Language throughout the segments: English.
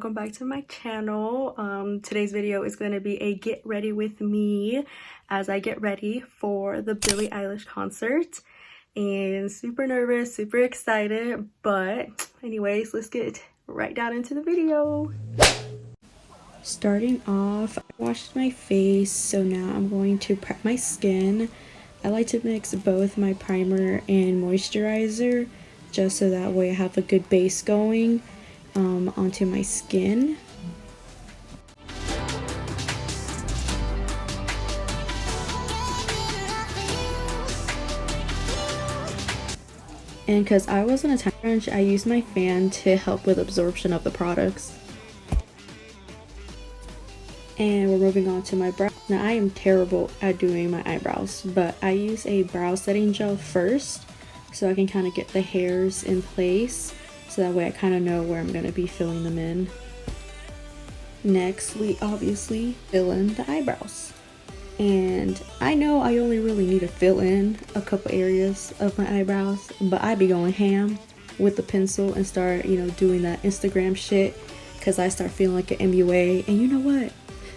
welcome back to my channel. Today's video is going to be a get ready with me as I get ready for the Billie Eilish concert, and super nervous, super excited, but anyways, let's get right down into the video. Starting off, I washed my face, so now I'm going to prep my skin. I like to mix both my primer and moisturizer just so that way I have a good base going onto my skin. And because I was on a time crunch, I used my fan to help with absorption of the products. And we're moving on to my brows. Now I am terrible at doing my eyebrows, but I use a brow setting gel first so I can kind of get the hairs in place, so that way I kind of know where I'm going to be filling them in. Next, we obviously fill in the eyebrows. And I know I only really need to fill in a couple areas of my eyebrows, but I be going ham with the pencil and start, doing that Instagram shit, because I start feeling like an MUA. And you know what?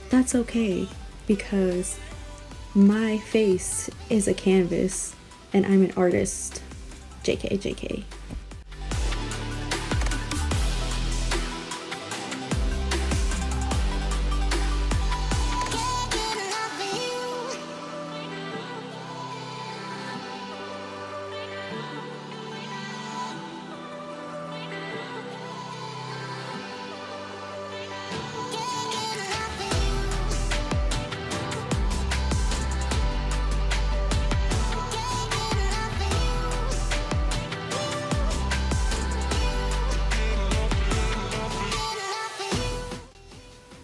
That's okay, because my face is a canvas and I'm an artist. JK, JK.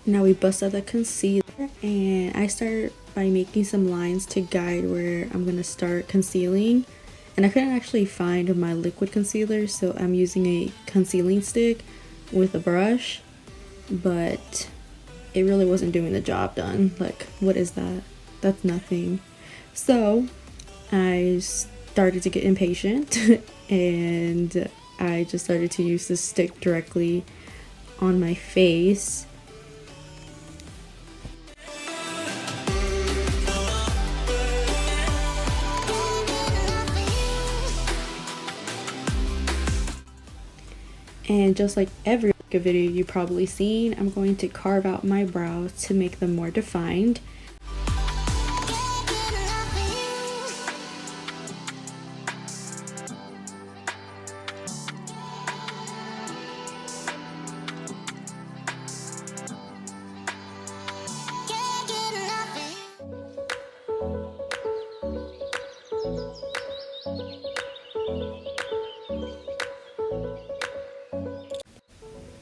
Now we bust out the concealer, and I start by making some lines to guide where I'm going to start concealing. And I couldn't actually find my liquid concealer, so I'm using a concealing stick with a brush, but it really wasn't doing the job done. Like, what is that? That's nothing. So I started to get impatient and I just started to use the stick directly on my face. And just like every video you've probably seen, I'm going to carve out my brows to make them more defined.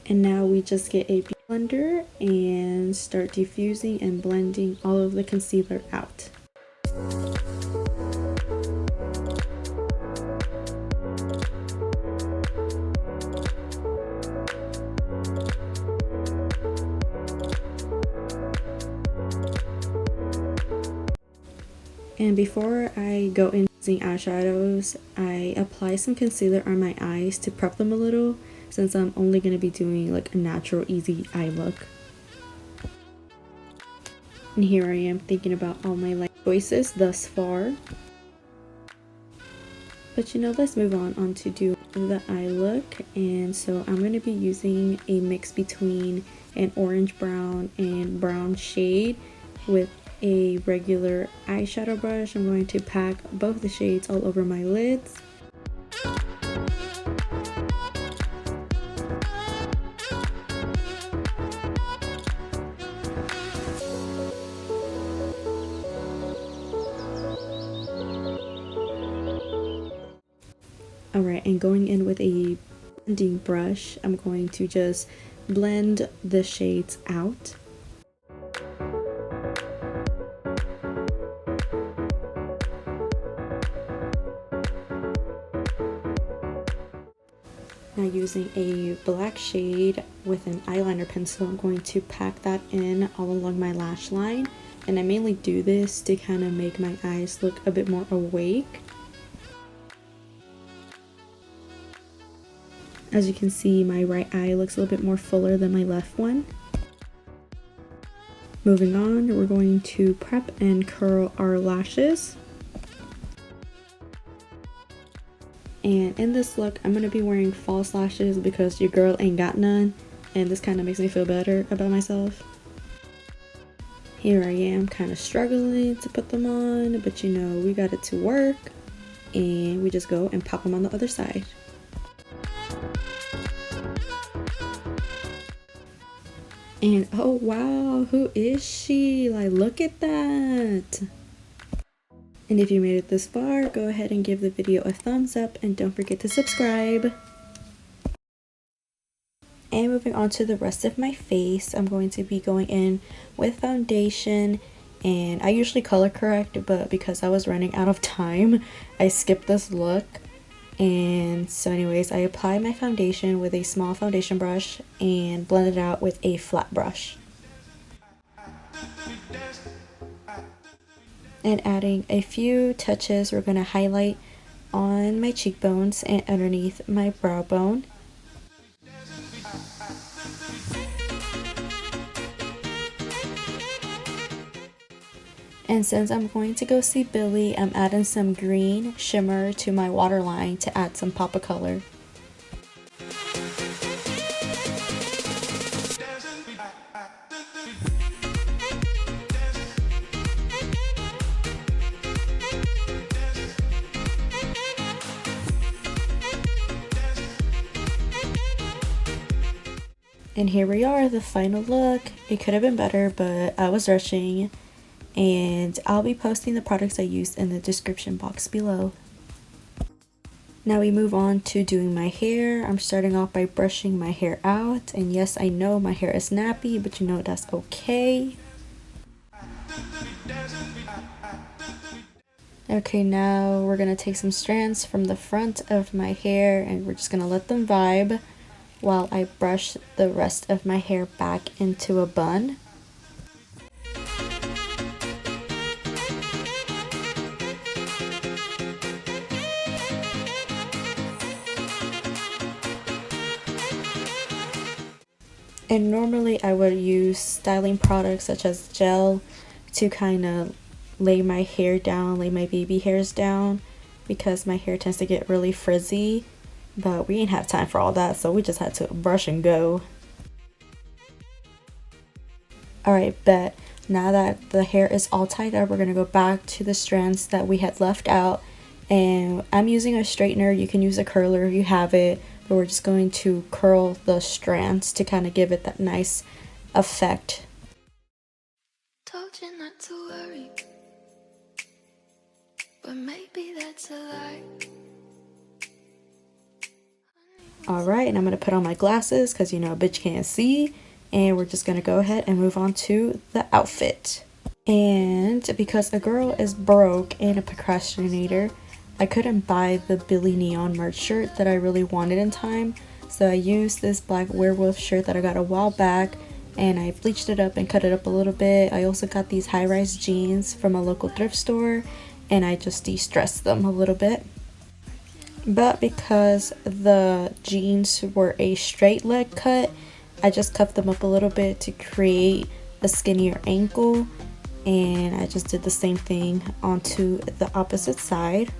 And now we just get a blender and start diffusing and blending all of the concealer out. And before I go in using eyeshadows, I apply some concealer on my eyes to prep them a little, since I'm only going to be doing like a natural easy eye look. And here I am thinking about all my light choices thus far. But let's move on to do the eye look. And so I'm going to be using a mix between an orange brown and brown shade with a regular eyeshadow brush. I'm going to pack both the shades all over my lids. Alright, and going in with a blending brush, I'm going to just blend the shades out. Now using a black shade with an eyeliner pencil, I'm going to pack that in all along my lash line. And I mainly do this to kind of make my eyes look a bit more awake. As you can see, my right eye looks a little bit more fuller than my left one. Moving on, we're going to prep and curl our lashes. And in this look, I'm going to be wearing false lashes because your girl ain't got none. And this kind of makes me feel better about myself. Here I am kind of struggling to put them on, but you know, we got it to work. And we just go and pop them on the other side. And oh wow, who is she? Like, look at that. And if you made it this far, go ahead and give the video a thumbs up and don't forget to subscribe. And moving on to the rest of my face, I'm going to be going in with foundation. And I usually color correct, but because I was running out of time, I skipped this look. And so anyways, I apply my foundation with a small foundation brush and blend it out with a flat brush. And adding a few touches, we're going to highlight on my cheekbones and underneath my brow bone. And since I'm going to go see Billie, I'm adding some green shimmer to my waterline to add some pop of color. And here we are, the final look. It could have been better, but I was rushing. And I'll be posting the products I used in the description box below. Now we move on to doing my hair. I'm starting off by brushing my hair out. And yes, I know my hair is nappy, but you know that's okay. Okay, now we're going to take some strands from the front of my hair and we're just going to let them vibe while I brush the rest of my hair back into a bun. And normally I would use styling products such as gel to kind of lay my hair down, lay my baby hairs down, because my hair tends to get really frizzy, but we didn't have time for all that, so we just had to brush and go. Alright, bet. Now that the hair is all tied up, we're going to go back to the strands that we had left out, and I'm using a straightener. You can use a curler if you have it, but we're just going to curl the strands to kind of give it that nice effect. Told you not to worry, but maybe that's a lie. Alright, and I'm going to put on my glasses because you know a bitch can't see. And we're just going to go ahead and move on to the outfit. And because a girl is broke and a procrastinator, I couldn't buy the Billie neon merch shirt that I really wanted in time. So I used this black werewolf shirt that I got a while back. And I bleached it up and cut it up a little bit. I also got these high-rise jeans from a local thrift store. And I just de-stressed them a little bit. But because the jeans were a straight leg cut, I just cuffed them up a little bit to create a skinnier ankle, and I just did the same thing onto the opposite side.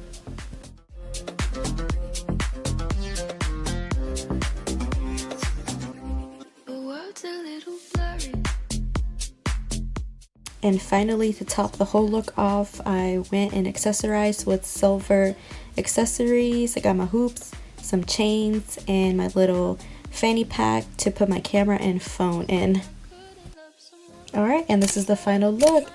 And finally, to top the whole look off, I went and accessorized with silver accessories. I got my hoops, some chains, and my little fanny pack to put my camera and phone in. Alright, and this is the final look.